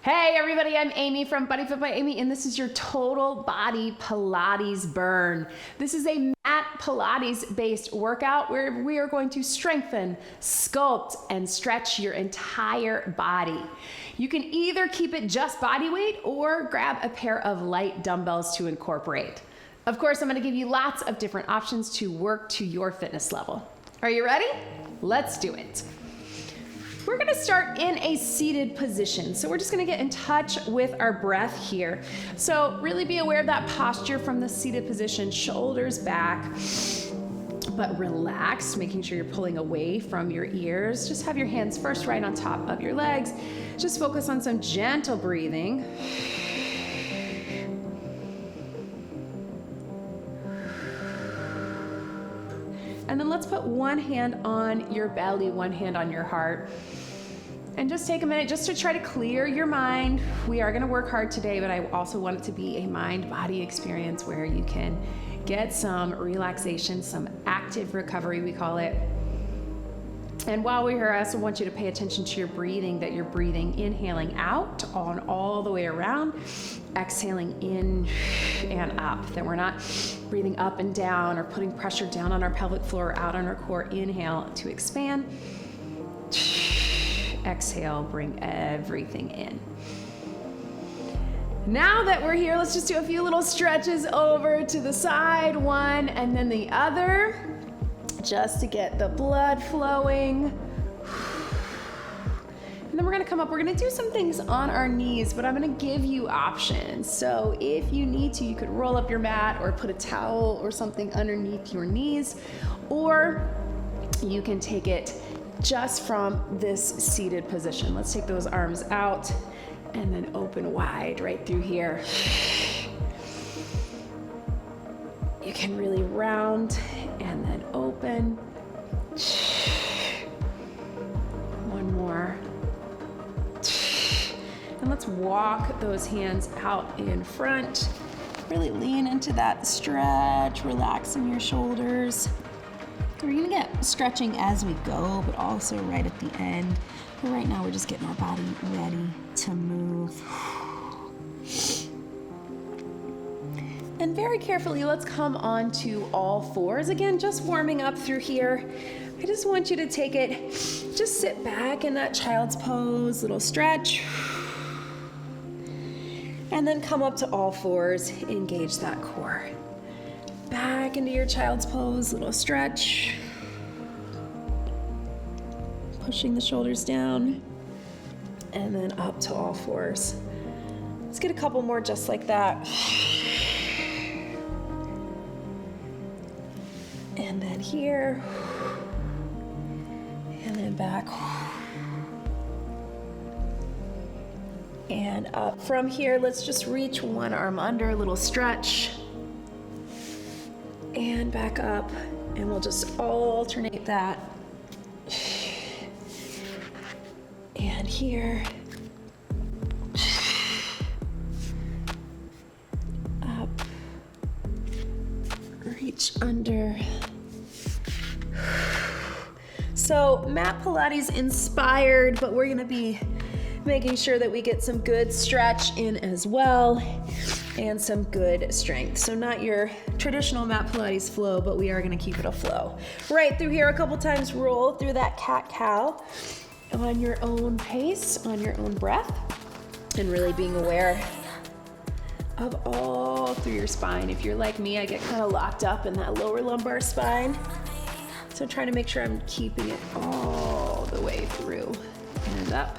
Hey everybody, I'm Amy from BodyFit by Amy, and this is your total body Pilates burn. This is a mat Pilates based workout where we are going to strengthen, sculpt, and stretch your entire body. You can either keep it just body weight or grab a pair of light dumbbells to incorporate. Of course, I'm gonna give you lots of different options to work to your fitness level. Are you ready? Let's do it. We're gonna start in a seated position. So we're just gonna get in touch with our breath here. So really be aware of that posture from the seated position, shoulders back, but relaxed, making sure you're pulling away from your ears. Just have your hands first right on top of your legs. Just focus on some gentle breathing. And then let's put one hand on your belly, one hand on your heart. And just take a minute just to try to clear your mind. We are gonna work hard today, but I also want it to be a mind-body experience where you can get some relaxation, some active recovery, we call it. And while we're here, I also want you to pay attention to your breathing, that you're breathing, inhaling out on all the way around, exhaling in and up, that we're not breathing up and down or putting pressure down on our pelvic floor or out on our core. Inhale to expand. Exhale, bring everything in. Now that we're here, let's just do a few little stretches over to the side, one and then the other, just to get the blood flowing. And then we're gonna come up, we're gonna do some things on our knees, but I'm gonna give you options. So if you need to, you could roll up your mat or put a towel or something underneath your knees, or you can take it just from this seated position. Let's take those arms out and then open wide right through here. You can really round and then open. One more. And let's walk those hands out in front. Really lean into that stretch, relaxing your shoulders. We're gonna get stretching as we go, but also right at the end. But right now we're just getting our body ready to move. And very carefully, let's come onto all fours. Again, just warming up through here. I just want you to take it, just sit back in that child's pose, little stretch. And then come up to all fours, engage that core. Back into your child's pose, little stretch. Pushing the shoulders down. And then up to all fours. Let's get a couple more just like that. And then here. And then back. And up. From here, let's just reach one arm under, a little stretch. And back up, and we'll just alternate that. And here. Up. Reach under. So, mat Pilates inspired, but we're gonna be making sure that we get some good stretch in as well. And some good strength. So not your traditional mat Pilates flow, but we are gonna keep it a flow. Right through here a couple times, roll through that cat-cow on your own pace, on your own breath, and really being aware of all through your spine. If you're like me, I get kind of locked up in that lower lumbar spine. So trying to make sure I'm keeping it all the way through and up.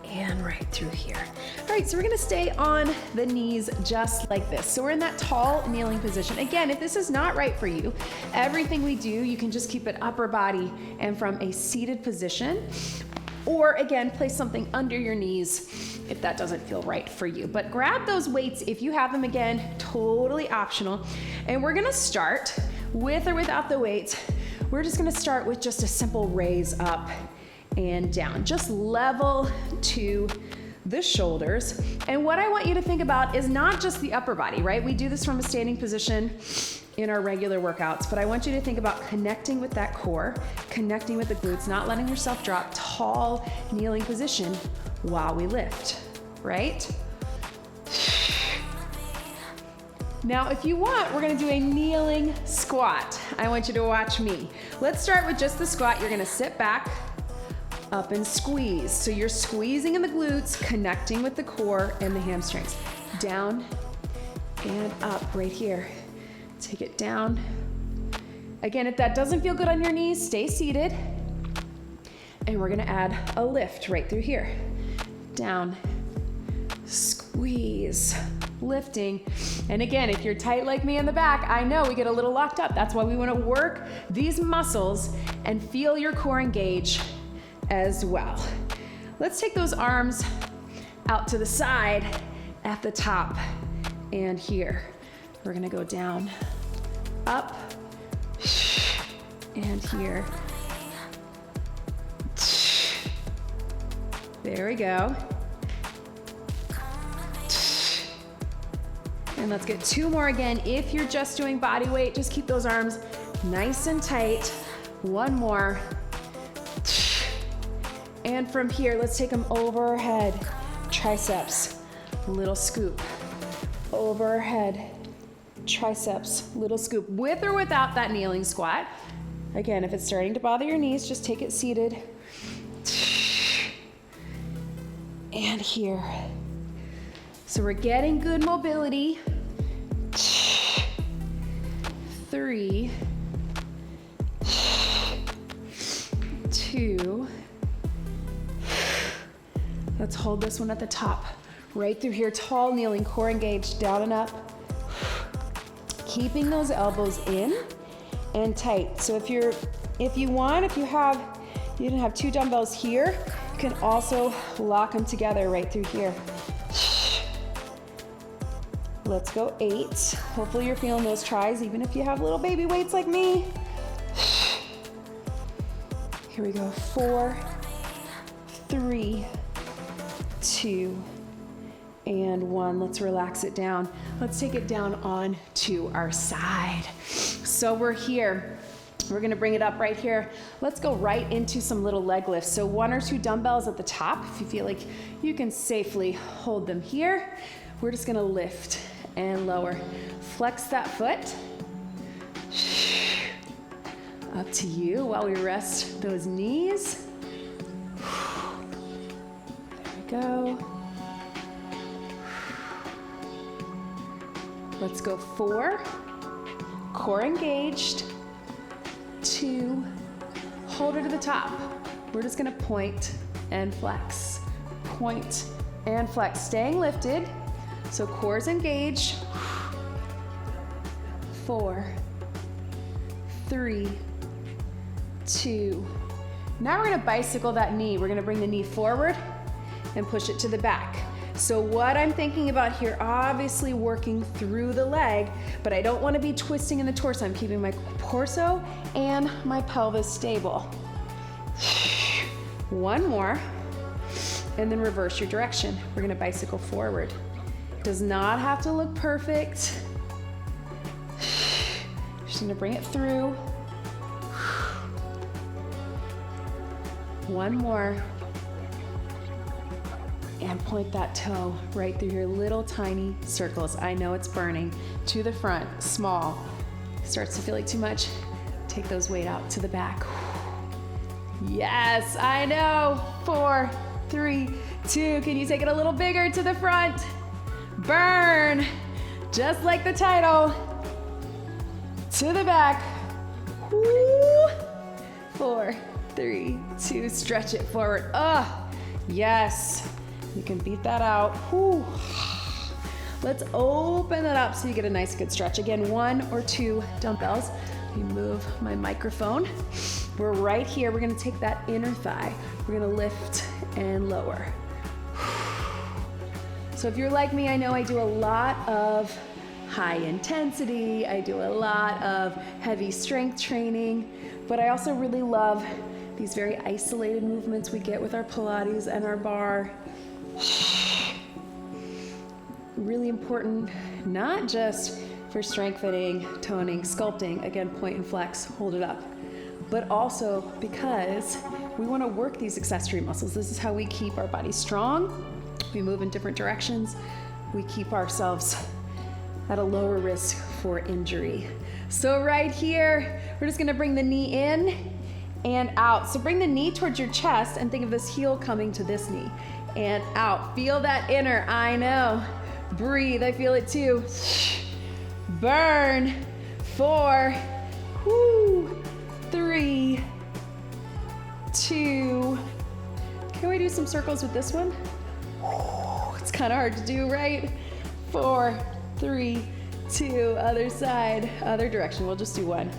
And right through here. All right, so we're gonna stay on the knees just like this. So we're in that tall kneeling position. Again, if this is not right for you, everything we do, you can just keep it upper body and from a seated position, or again, place something under your knees if that doesn't feel right for you. But grab those weights if you have them, again, totally optional. And we're gonna start with or without the weights. We're just gonna start with just a simple raise up and down, just level to the shoulders. And what I want you to think about is not just the upper body, right? We do this from a standing position. in our regular workouts, but I want you to think about connecting with that core, connecting with the glutes, not letting yourself drop, tall kneeling position while we lift, right? Now, if you want, we're gonna do a kneeling squat. I want you to watch me. Let's start with just the squat. You're gonna sit back, up and squeeze. So you're squeezing in the glutes, connecting with the core and the hamstrings. Down and up right here. Take it down. Again, if that doesn't feel good on your knees, stay seated. And we're gonna add a lift right through here. Down, squeeze, lifting. And again, if you're tight like me in the back, I know we get a little locked up. That's why we wanna work these muscles and feel your core engage as well. Let's take those arms out to the side at the top and here. We're gonna go down, up, and here. There we go. And let's get 2 more again. If you're just doing body weight, just keep those arms nice and tight. 1 more. And from here, let's take them overhead. Triceps, little scoop. Overhead, triceps, little scoop. With or without that kneeling squat. Again, if it's starting to bother your knees, just take it seated. And here. So we're getting good mobility. 3, 2. Let's hold this one at the top. Right through here, tall kneeling, core engaged, down and up. Keeping those elbows in and tight. So if you didn't have 2 dumbbells here, you can also lock them together right through here. Let's go 8. Hopefully you're feeling those tries, even if you have little baby weights like me. Here we go, 4, 3, 2, and 1. Let's relax it down. Let's take it down on to our side. So we're here. We're gonna bring it up right here. Let's go right into some little leg lifts. So 1 or 2 dumbbells at the top. If you feel like you can safely hold them here, we're just gonna lift and lower. Flex that foot. Up to you while we rest those knees. There we go. Let's go 4, core engaged, 2, hold her to the top. We're just gonna point and flex, point and flex, staying lifted. So core's engaged. 4, 3, 2. Now we're gonna bicycle that knee. We're gonna bring the knee forward and push it to the back. So what I'm thinking about here, obviously working through the leg, but I don't want to be twisting in the torso. I'm keeping my torso and my pelvis stable. 1 more, and then reverse your direction. We're gonna bicycle forward. Does not have to look perfect. Just gonna bring it through. 1 more. And point that toe right through your little tiny circles. I know it's burning. To the front, small. Starts to feel like too much. Take those weight out to the back. Yes, I know. 4, 3, 2. Can you take it a little bigger to the front? Burn, just like the title. To the back. Woo. 4, 3, 2. Stretch it forward. Oh, yes. You can beat that out. Whew. Let's open it up so you get a nice good stretch. Again, 1 or 2 dumbbells. Let me move my microphone. We're right here. We're gonna take that inner thigh. We're gonna lift and lower. So if you're like me, I know I do a lot of high intensity. I do a lot of heavy strength training, but I also really love these very isolated movements we get with our Pilates and our bar. Really important, not just for strengthening, toning, sculpting. Again, point and flex, hold it up. But also because we want to work these accessory muscles. This is how we keep our body strong. We move in different directions. We keep ourselves at a lower risk for injury. So right here, we're just gonna bring the knee in and out. So bring the knee towards your chest and think of this heel coming to this knee and out. Feel that inner, I know. Breathe, I feel it too. Burn. 4, 3, 2. Can we do some circles with this one? It's kind of hard to do, right? 4, 3, 2, other side, other direction. We'll just do one.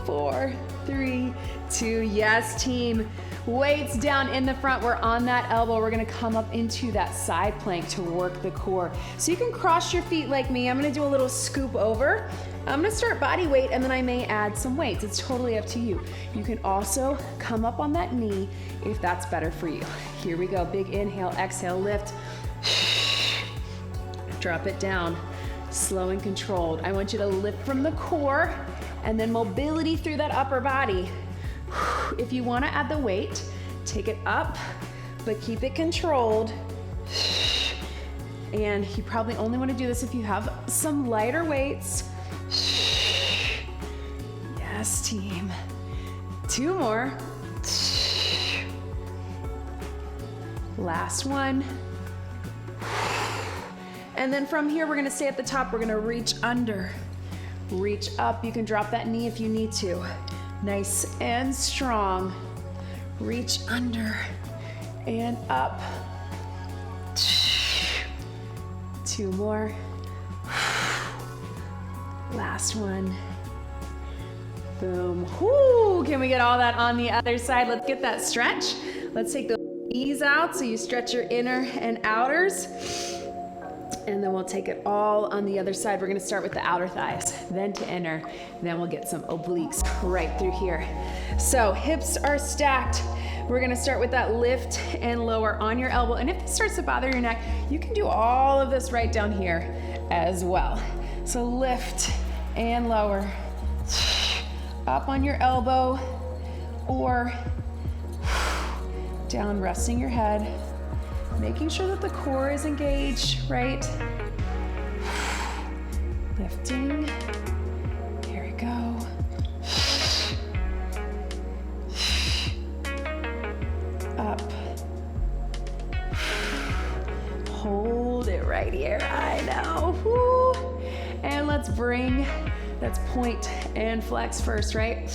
4, 3, 2. Yes, team. Weights down in the front. We're on that elbow. We're gonna come up into that side plank to work the core. So you can cross your feet like me. I'm gonna do a little scoop over. I'm gonna start body weight and then I may add some weights. It's totally up to you. You can also come up on that knee if that's better for you. Here we go. Big inhale, exhale, lift. Drop it down, slow and controlled. I want you to lift from the core and then mobility through that upper body. If you want to add the weight, take it up, but keep it controlled. And you probably only want to do this if you have some lighter weights. Yes, team. 2 more. Last one. And then from here, we're gonna stay at the top. We're gonna reach under, reach up. You can drop that knee if you need to. Nice and strong. Reach under and up. 2 more. Last one. Boom. Whoo! Can we get all that on the other side? Let's get that stretch. Let's take the knees out so you stretch your inner and outers. And then we'll take it all on the other side. We're gonna start with the outer thighs, then to inner, then we'll get some obliques right through here. So hips are stacked. We're gonna start with that lift and lower on your elbow. And if this starts to bother your neck, you can do all of this right down here as well. So lift and lower. Up on your elbow or down, resting your head. Making sure that the core is engaged, right? Lifting. Here we go. Up. Hold it right here. I know. Woo. And let's bring, that's point and flex first, right?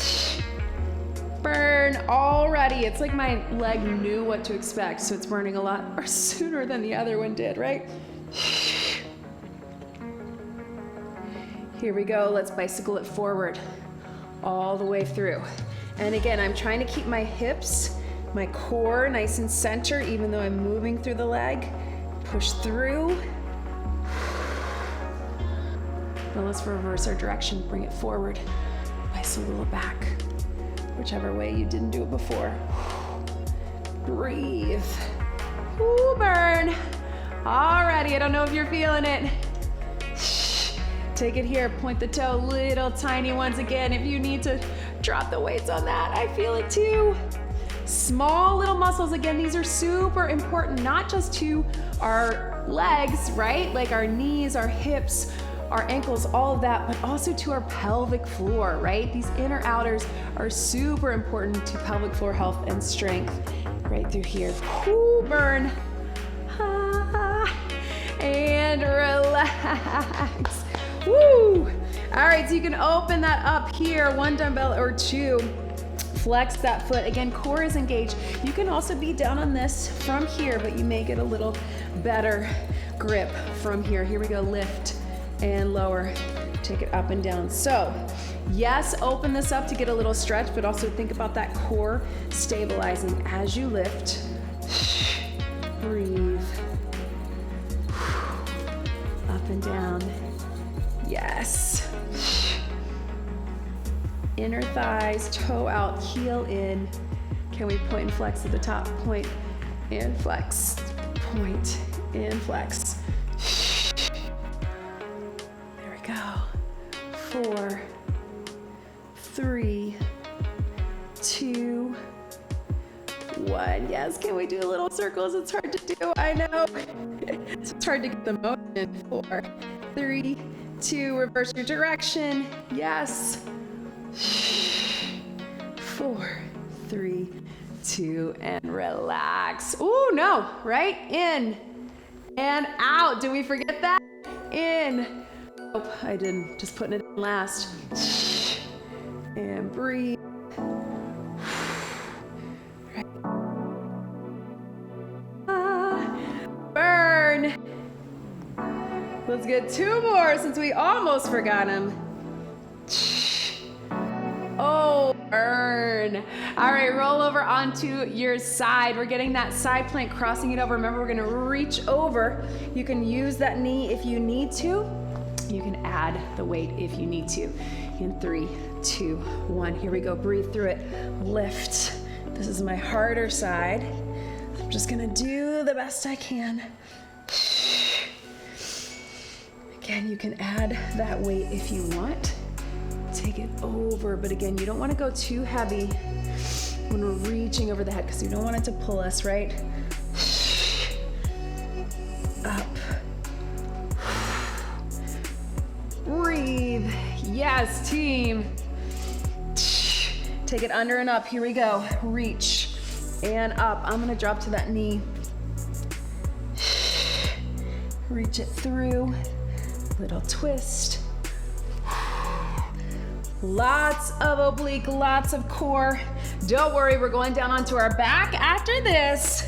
Burn already. It's like my leg knew what to expect, so it's burning a lot or sooner than the other one did, right? Here we go. Let's bicycle it forward all the way through. And again, I'm trying to keep my hips, my core nice and center, even though I'm moving through the leg. Push through. Now let's reverse our direction. Bring it forward. Bicycle it back. Whichever way you didn't do it before. Breathe. Ooh, burn. Alrighty, I don't know if you're feeling it. Take it here, point the toe, little tiny ones again. If you need to drop the weights on that, I feel it too. Small little muscles, again, these are super important, not just to our legs, right? Like our knees, our hips, our ankles, all of that, but also to our pelvic floor, right? These inner outers are super important to pelvic floor health and strength. Right through here. Ooh, burn. And relax. Woo! All right, so you can open that up here, 1 dumbbell or 2. Flex that foot. Again, core is engaged. You can also be down on this from here, but you may get a little better grip from here. Here we go, lift and lower. Take it up and down. So, yes, open this up to get a little stretch, but also think about that core stabilizing as you lift. Breathe. Up and down. Yes. Inner thighs, toe out, heel in. Can we point and flex at the top? Point and flex. Point and flex. 4, 3, 2, 1. Yes, can we do little circles? It's hard to do, I know. It's hard to get the motion. 4, 3, 2, reverse your direction. Yes. 4, 3, 2, and relax. Ooh, no, right? In and out. Did we forget that? In. Oh, I didn't. Just putting it in last. And breathe. Burn. Let's get 2 more since we almost forgot them. Oh, burn. All right, roll over onto your side. We're getting that side plank, crossing it over. Remember, we're gonna reach over. You can use that knee if you need to. You can add the weight if you need to. In 3, 2, 1, here we go. Breathe through it, lift. This is my harder side. I'm just gonna do the best I can. Again, you can add that weight if you want. Take it over, but again, you don't want to go too heavy when we're reaching over the head because you don't want it to pull us, right? Up. Breathe. Yes, team. Take it under and up. Here we go. Reach and up. I'm going to drop to that knee. Reach it through. Little twist. Lots of oblique, lots of core. Don't worry, we're going down onto our back after this.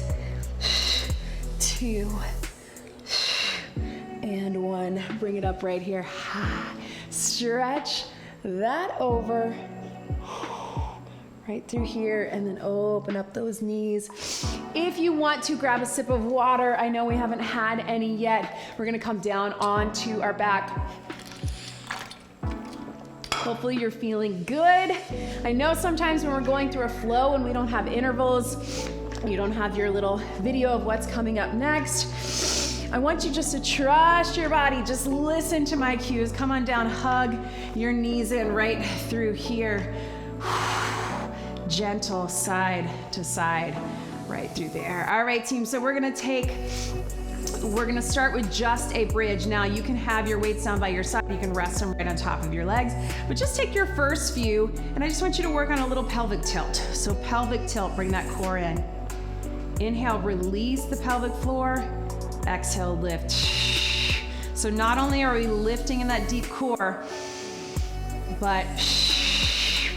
2 and 1. Bring it up right here. Stretch that over. Right through here, and then open up those knees. If you want to grab a sip of water, I know we haven't had any yet. We're gonna come down onto our back. Hopefully you're feeling good. I know sometimes when we're going through a flow and we don't have intervals, you don't have your little video of what's coming up next. I want you just to trust your body. Just listen to my cues. Come on down, hug your knees in right through here. Gentle side to side, right through there. All right, team, so we're gonna start with just a bridge. Now you can have your weights down by your side. You can rest them right on top of your legs, but just take your first few, and I just want you to work on a little pelvic tilt. So pelvic tilt, bring that core in. Inhale, release the pelvic floor. Exhale, lift. So not only are we lifting in that deep core, but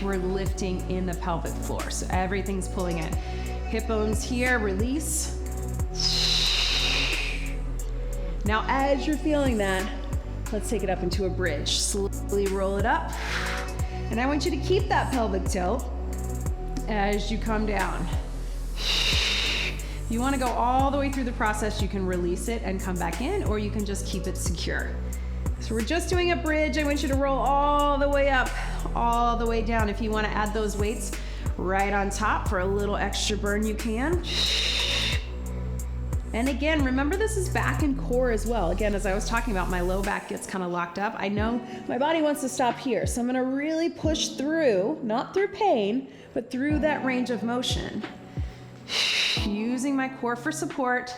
we're lifting in the pelvic floor. So everything's pulling in. Hip bones here, release. Now, as you're feeling that, let's take it up into a bridge. Slowly roll it up. And I want you to keep that pelvic tilt as you come down. If you want to go all the way through the process, you can release it and come back in, or you can just keep it secure. So we're just doing a bridge. I want you to roll all the way up, all the way down. If you want to add those weights right on top for a little extra burn, you can. And again, remember this is back and core as well. Again, as I was talking about, my low back gets kind of locked up. I know my body wants to stop here, so I'm gonna really push through, not through pain, but through that range of motion. Using my core for support,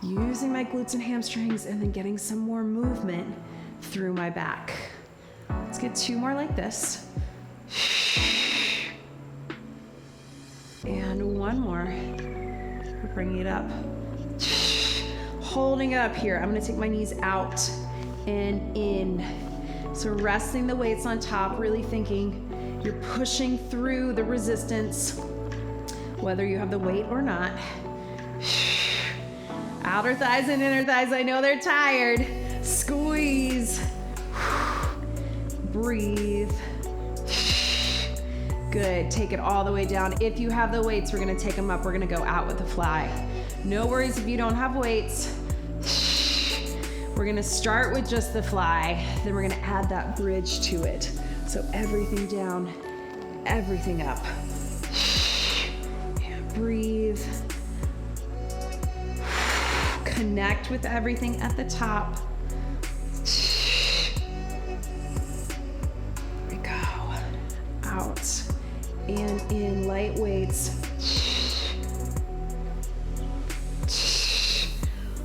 using my glutes and hamstrings, and then getting some more movement through my back. Let's get 2 more like this. And 1 more. We're bringing it up. Holding it up here. I'm gonna take my knees out and in. So resting the weights on top, really thinking you're pushing through the resistance, whether you have the weight or not. Outer thighs and inner thighs, I know they're tired. Squeeze. Breathe. Good, take it all the way down. If you have the weights, we're gonna take them up. We're gonna go out with a fly. No worries if you don't have weights. We're gonna start with just the fly, then we're gonna add that bridge to it. So everything down, everything up. Breathe. Connect with everything at the top. and in, light weights.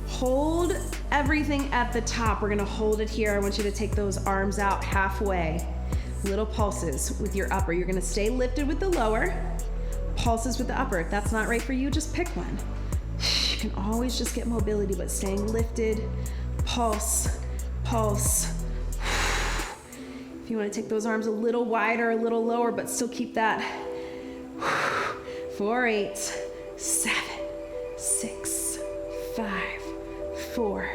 Hold everything at the top. We're gonna hold it here. I want you to take those arms out halfway. Little pulses with your upper. You're gonna stay lifted with the lower, pulses with the upper. If that's not right for you, just pick one. You can always just get mobility, but staying lifted, pulse, pulse. If you wanna take those arms a little wider, a little lower, but still keep that. 4, 8, 7, 6, 5, 4,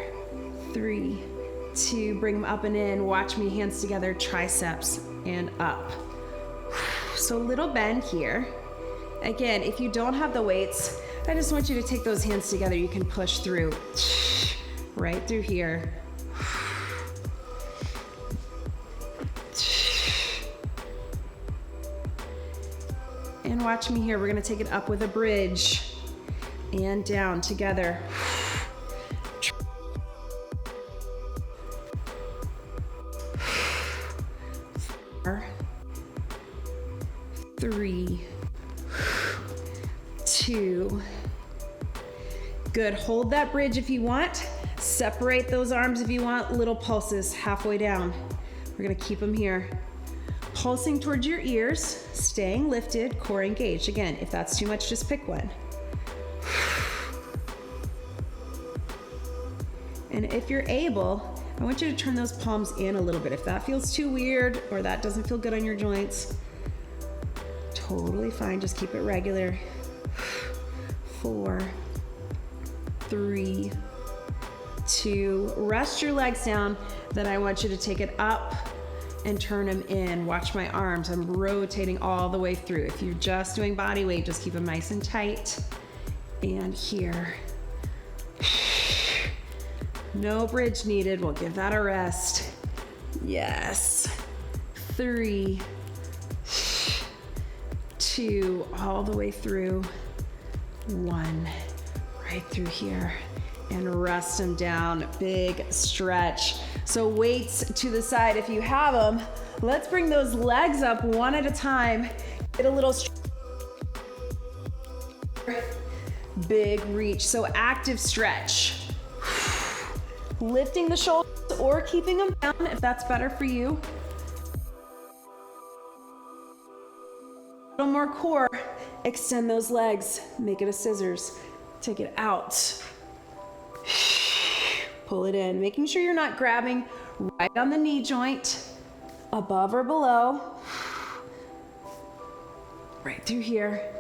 3, 2, bring them up and in. Watch me, hands together, triceps and up. So little bend here. Again, if you don't have the weights, I just want you to take those hands together. You can push through, right through here. And watch me here. We're gonna take it up with a bridge and down together. 4, 3, 2. Good. Hold that bridge if you want. Separate those arms if you want. Little pulses halfway down. We're gonna keep them here. Pulsing towards your ears, staying lifted, core engaged. Again, if that's too much, just pick one. And if you're able, I want you to turn those palms in a little bit. If that feels too weird or that doesn't feel good on your joints, totally fine. Just keep it regular. 4, 3, 2. Rest your legs down. Then I want you to take it up and turn them in. Watch my arms. I'm rotating all the way through. If you're just doing body weight, just keep them nice and tight. And here. No bridge needed. We'll give that a rest. Yes. 3, 2, all the way through. 1, right through here. And rest them down. Big stretch. So weights to the side if you have them. Let's bring those legs up one at a time. Get a little big reach. So active stretch. Lifting the shoulders or keeping them down if that's better for you. A little more core. Extend those legs. Make it a scissors. Take it out. Pull it in, making sure you're not grabbing right on the knee joint, above or below. Right through here.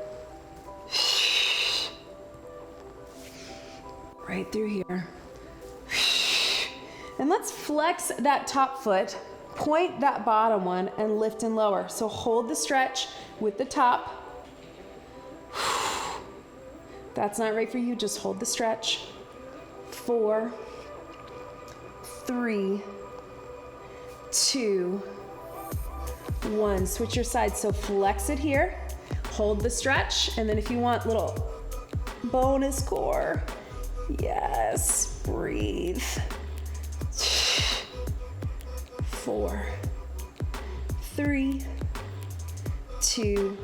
Right through here. And let's flex that top foot, point that bottom one, and lift and lower. So hold the stretch with the top. That's not right for you, just hold the stretch. 4, 3, 2, 1. Switch your sides. So flex it here, hold the stretch, and then if you want little bonus core, yes, breathe. 4, 3, 2,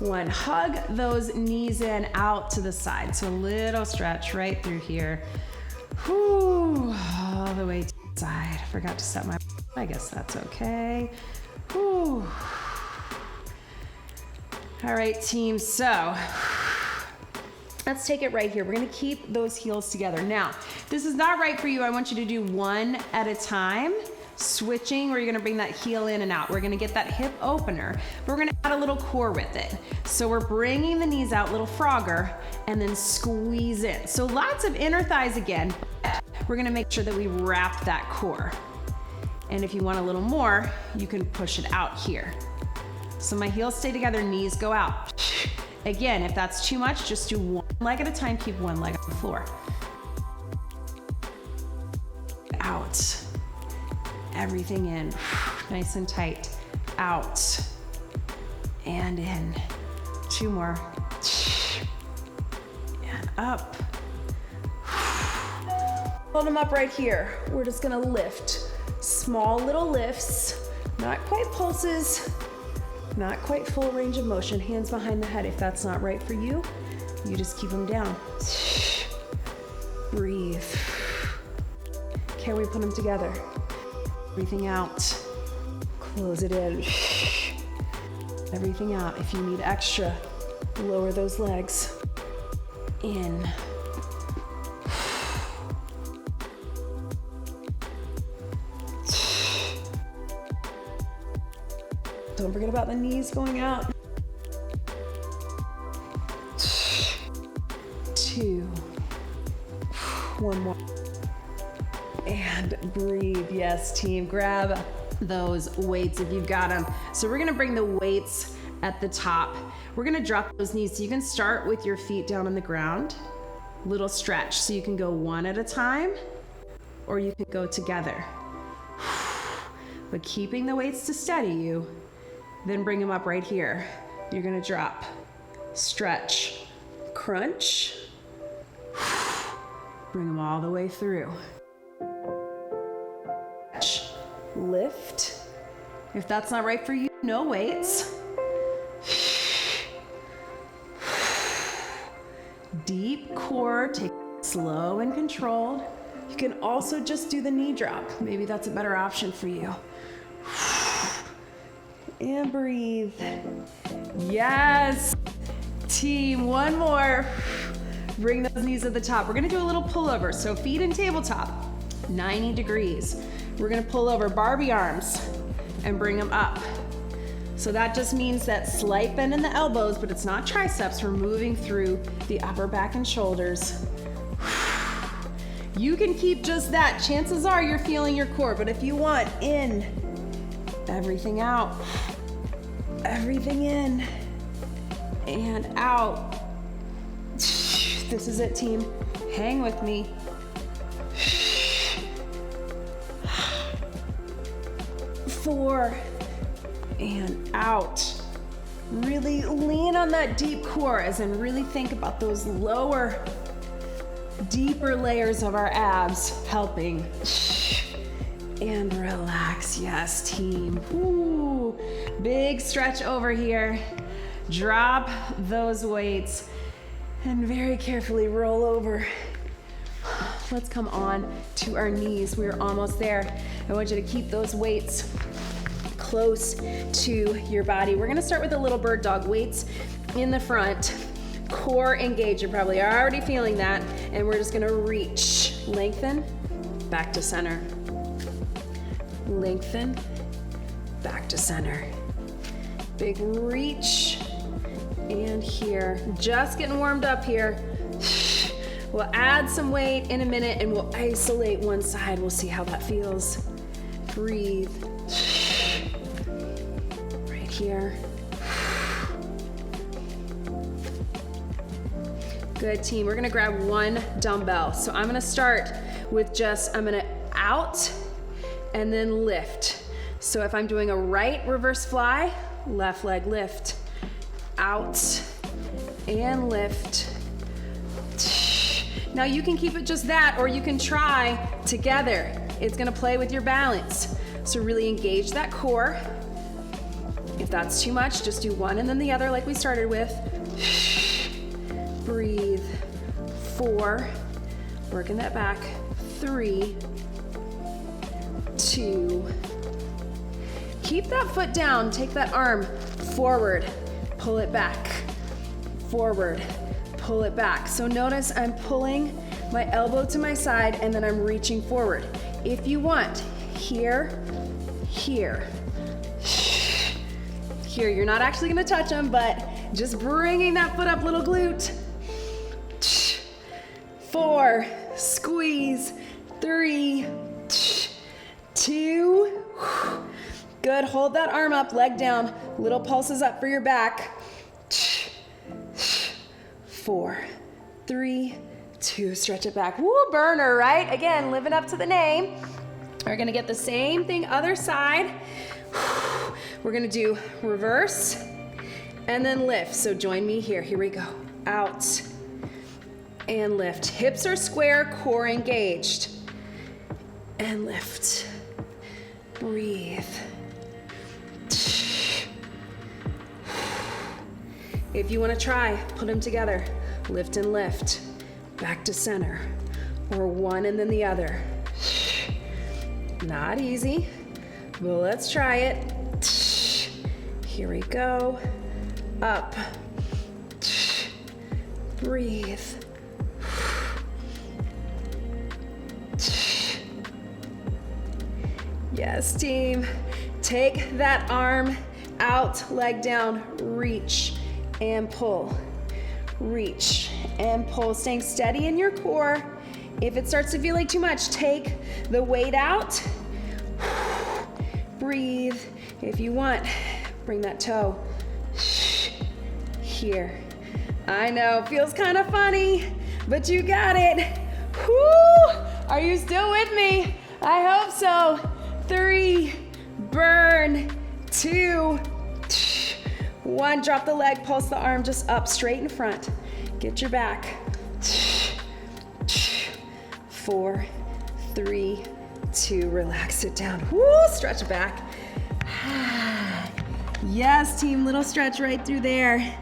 1. Hug those knees in out to the side. So a little stretch right through here. Whew, all the way to the side. Forgot to set my, I guess that's okay. Whew. All right, team, so let's take it right here. We're gonna keep those heels together. Now, this is not right for you. I want you to do one at a time. Switching, where you're gonna bring that heel in and out. We're gonna get that hip opener, but we're gonna add a little core with it. So we're bringing the knees out, little frogger, and then squeeze in. So lots of inner thighs again, but we're gonna make sure that we wrap that core. And if you want a little more, you can push it out here. So my heels stay together, knees go out. Again, if that's too much, just do one leg at a time, keep one leg on the floor. Out. Everything in, nice and tight. Out and in. 2 more. And up. Hold them up right here. We're just gonna lift. Small little lifts, not quite pulses. Not quite full range of motion. Hands behind the head. If that's not right for you, you just keep them down. Breathe. Can we put them together? Breathing out. Close it in. Everything out. If you need extra, lower those legs. In. Don't forget about the knees going out. 2. One more. And breathe. Yes, team. Grab those weights if you've got them. So we're gonna bring the weights at the top. We're gonna drop those knees. So you can start with your feet down on the ground. Little stretch. So you can go one at a time, or you can go together. But keeping the weights to steady you, then bring them up right here. You're gonna drop, stretch, crunch, bring them all the way through. Lift. If that's not right for you, no weights. Deep core, take it slow and controlled. You can also just do the knee drop. Maybe that's a better option for you. And breathe. Yes. Team, one more. Bring those knees to the top. We're gonna do a little pullover. So feet in tabletop, 90 degrees. We're gonna pull over Barbie arms and bring them up. So that just means that slight bend in the elbows, but it's not triceps. We're moving through the upper back and shoulders. You can keep just that. Chances are you're feeling your core, but if you want, in, everything out, everything in, and out. This is it, team. Hang with me. 4, and out. Really lean on that deep core, as in really think about those lower, deeper layers of our abs helping. And relax. Yes, team. Ooh. Big stretch over here. Drop those weights and very carefully roll over. Let's come on to our knees. We're almost there. I want you to keep those weights close to your body. We're gonna start with a little bird dog. Weights in the front, core engaged. You're probably already feeling that. And we're just gonna reach, lengthen, back to center. Lengthen, back to center. Big reach, and here. Just getting warmed up here. We'll add some weight in a minute and we'll isolate one side. We'll see how that feels. Breathe. Right here. Good, team. We're gonna grab one dumbbell. So I'm gonna start with I'm gonna out and then lift. So if I'm doing a right reverse fly, left leg lift, out and lift. Now you can keep it just that, or you can try together. It's gonna play with your balance. So really engage that core. If that's too much, just do one and then the other like we started with. Breathe. 4, working that back. 3, 2. Keep that foot down, take that arm forward, pull it back, forward, pull it back. So notice I'm pulling my elbow to my side and then I'm reaching forward. If you want, here, here, here. You're not actually gonna touch them, but just bringing that foot up, little glute. 4, squeeze, 3, 2, good, hold that arm up, leg down, little pulses up for your back. 4, 3, 2, stretch it back. Woo, burner, right? Again, living up to the name. We're gonna get the same thing, other side. We're gonna do reverse and then lift. So join me here, here we go. Out and lift. Hips are square, core engaged. And lift. Breathe. If you want to try, put them together. Lift and lift, back to center, or one and then the other. Not easy, but let's try it. Here we go. Up. Breathe. Yes, team. Take that arm out, leg down, reach and pull. Reach and pull, staying steady in your core. If it starts to feel like too much, take the weight out. Breathe. If you want, bring that toe here. I know, feels kind of funny, but you got it. Woo! Are you still with me? I hope so. 3, burn, 2, 1, drop the leg, pulse the arm just up, straight in front. Get your back. 4, 3, 2, relax it down. Woo, stretch it back. Yes, team, little stretch right through there.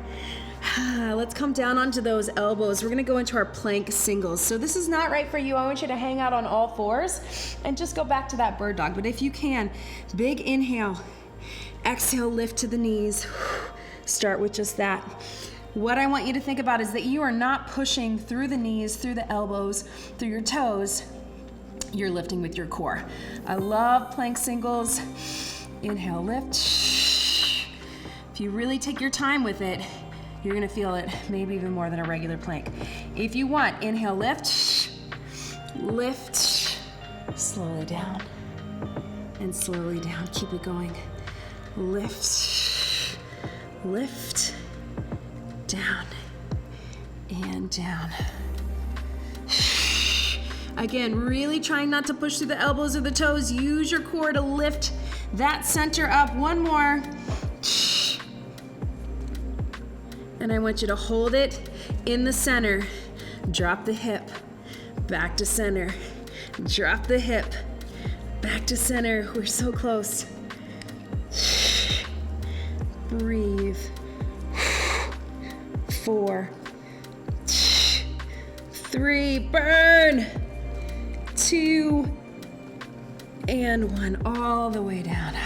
Let's come down onto those elbows. We're gonna go into our plank singles. So this is not right for you. I want you to hang out on all fours and just go back to that bird dog. But if you can, big inhale, exhale, lift to the knees. Start with just that. What I want you to think about is that you are not pushing through the knees, through the elbows, through your toes. You're lifting with your core. I love plank singles. Inhale, lift. If you really take your time with it, you're gonna feel it maybe even more than a regular plank. If you want, inhale, lift, lift, slowly down, and slowly down. Keep it going. Lift, lift, down, and down. Again, really trying not to push through the elbows or the toes. Use your core to lift that center up. One more. And I want you to hold it in the center. Drop the hip, back to center. Drop the hip, back to center. We're so close. Breathe. 4, 3, burn. 2, and 1, all the way down.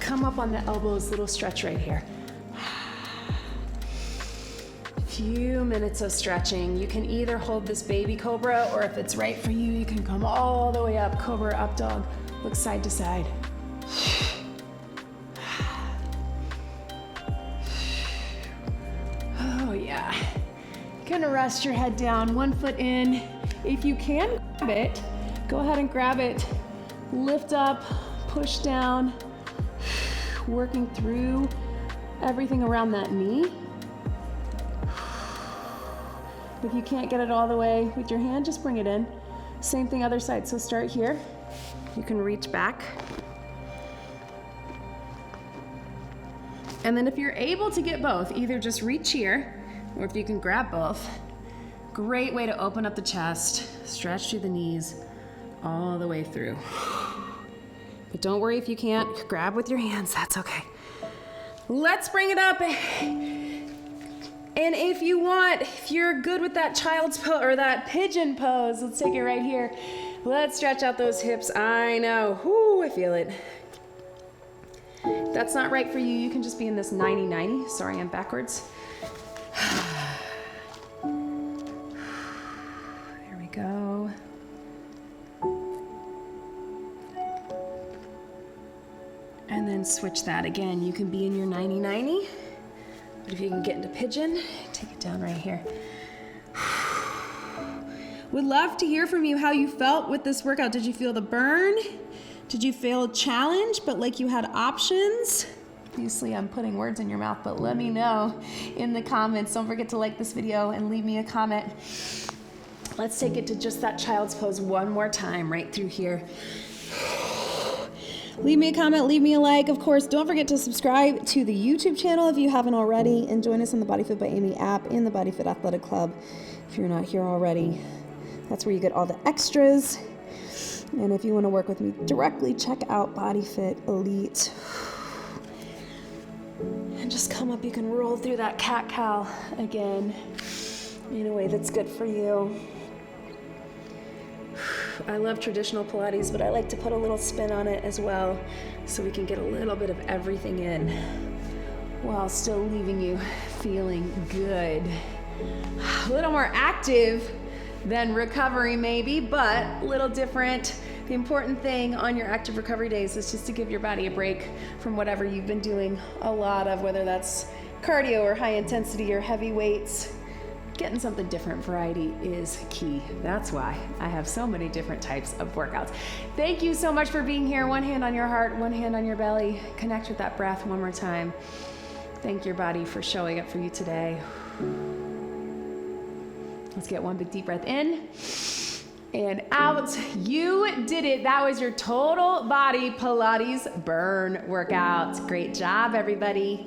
Come up on the elbows, little stretch right here. Few minutes of stretching. You can either hold this baby cobra, or if it's right for you, you can come all the way up, cobra, up dog. Look side to side. Oh yeah. Gonna rest your head down, 1 foot in. If you can grab it, go ahead and grab it. Lift up, push down, working through everything around that knee. If you can't get it all the way with your hand, just bring it in. Same thing other side, so start here. You can reach back. And then if you're able to get both, either just reach here, or if you can grab both. Great way to open up the chest, stretch through the knees, all the way through. But don't worry if you can't, grab with your hands, that's okay. Let's bring it up. And if you want, if you're good with that child's pose or that pigeon pose, let's take it right here. Let's stretch out those hips. I know, whoo, I feel it. If that's not right for you, you can just be in this 90-90. Sorry, I'm backwards. There we go. And then switch that again. You can be in your 90-90. But if you can get into pigeon, take it down right here. Would love to hear from you how you felt with this workout. Did you feel the burn? Did you feel challenged, but like you had options? Obviously, I'm putting words in your mouth, but let me know in the comments. Don't forget to like this video and leave me a comment. Let's take it to just that child's pose one more time, right through here. Leave me a comment, leave me a like. Of course, don't forget to subscribe to the YouTube channel if you haven't already, and join us on the BodyFit by Amy app in the BodyFit Athletic Club if you're not here already. That's where you get all the extras. And if you want to work with me directly, check out BodyFit Elite. And just come up. You can roll through that cat-cow again in a way that's good for you. I love traditional Pilates, but I like to put a little spin on it as well so we can get a little bit of everything in while still leaving you feeling good. A little more active than recovery maybe, but a little different. The important thing on your active recovery days is just to give your body a break from whatever you've been doing a lot of, whether that's cardio or high intensity or heavy weights. Getting something different, variety is key. That's why I have so many different types of workouts. Thank you so much for being here. One hand on your heart, one hand on your belly. Connect with that breath one more time. Thank your body for showing up for you today. Let's get one big deep breath in and out. You did it. That was your total body Pilates burn workout. Great job, everybody.